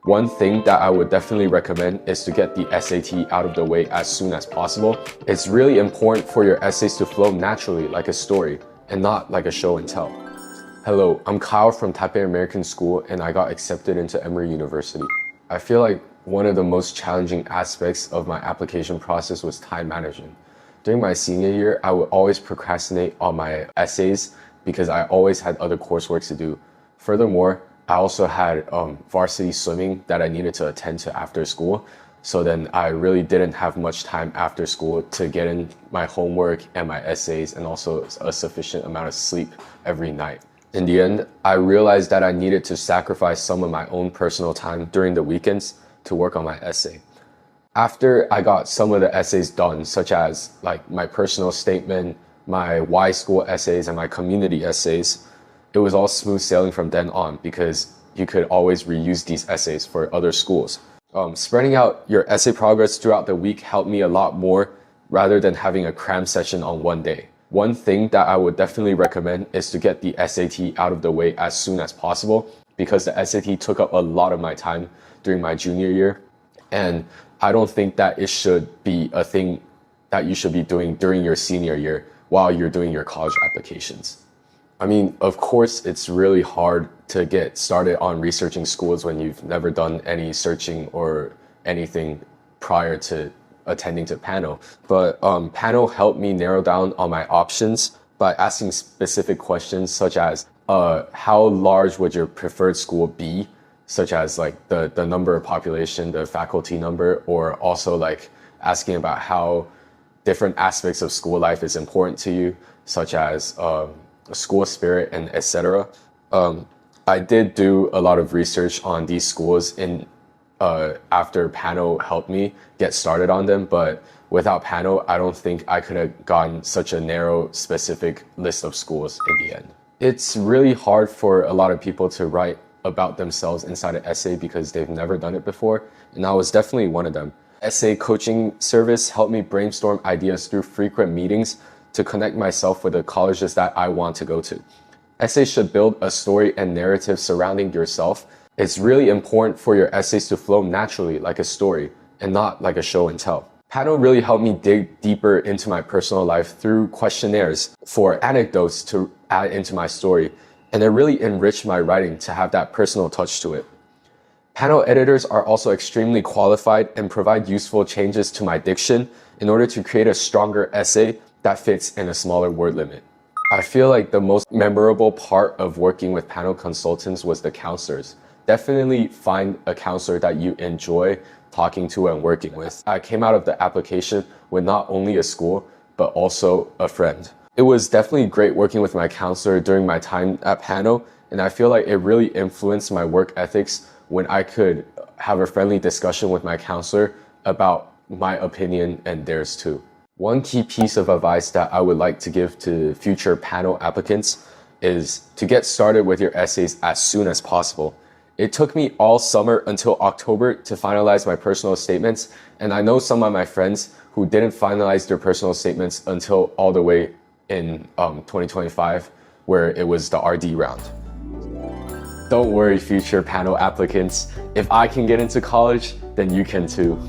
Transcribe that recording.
One thing that I would definitely recommend is to get the SAT out of the way as soon as possible. It's really important for your essays to flow naturally like a story and not like a show and tell. Hello, I'm Kyle from Taipei American School and I got accepted into Emory University. I feel like one of the most challenging aspects of my application process was time management. During my senior year, I would always procrastinate on my essays because I always had other coursework to do. Furthermore, I also had varsity swimming that I needed to attend to after school. So then I really didn't have much time after school to get in my homework and my essays and also a sufficient amount of sleep every night. In the end, I realized that I needed to sacrifice some of my own personal time during the weekends to work on my essay. After I got some of the essays done, such as like my personal statement, my Y school essays, and my community essays, it was all smooth sailing from then on because you could always reuse these essays for other schools. Spreading out your essay progress throughout the week helped me a lot more rather than having a cram session on one day. One thing that I would definitely recommend is to get the SAT out of the way as soon as possible because the SAT took up a lot of my time during my junior year. And I don't think that it should be a thing that you should be doing during your senior year while you're doing your college applications. I mean, of course, it's really hard to get started on researching schools when you've never done any searching or anything prior to attending to panel. But panel helped me narrow down on my options by asking specific questions such as how large would your preferred school be, such as like the number of population, the faculty number, or also like asking about how different aspects of school life is important to you, such as school spirit and etc. I did do a lot of research on these schools after panel helped me get started on them, but without panel, I don't think I could have gotten such a narrow, specific list of schools in the end. It's really hard for a lot of people to write about themselves inside an essay because they've never done it before, and I was definitely one of them. Essay coaching service helped me brainstorm ideas through frequent meetings to connect myself with the colleges that I want to go to. Essays should build a story and narrative surrounding yourself. It's really important for your essays to flow naturally like a story and not like a show and tell. Panel really helped me dig deeper into my personal life through questionnaires for anecdotes to add into my story, and it really enriched my writing to have that personal touch to it. Panel editors are also extremely qualified and provide useful changes to my diction in order to create a stronger essay that fits in a smaller word limit. I feel like the most memorable part of working with panel consultants was the counselors. Definitely find a counselor that you enjoy talking to and working with. I came out of the application with not only a school, but also a friend. It was definitely great working with my counselor during my time at panel, and I feel like it really influenced my work ethics when I could have a friendly discussion with my counselor about my opinion and theirs too. One key piece of advice that I would like to give to future panel applicants is to get started with your essays as soon as possible. It took me all summer until October to finalize my personal statements, and I know some of my friends who didn't finalize their personal statements until all the way in 2025, where it was the RD round. Don't worry, future panel applicants. If I can get into college, then you can too.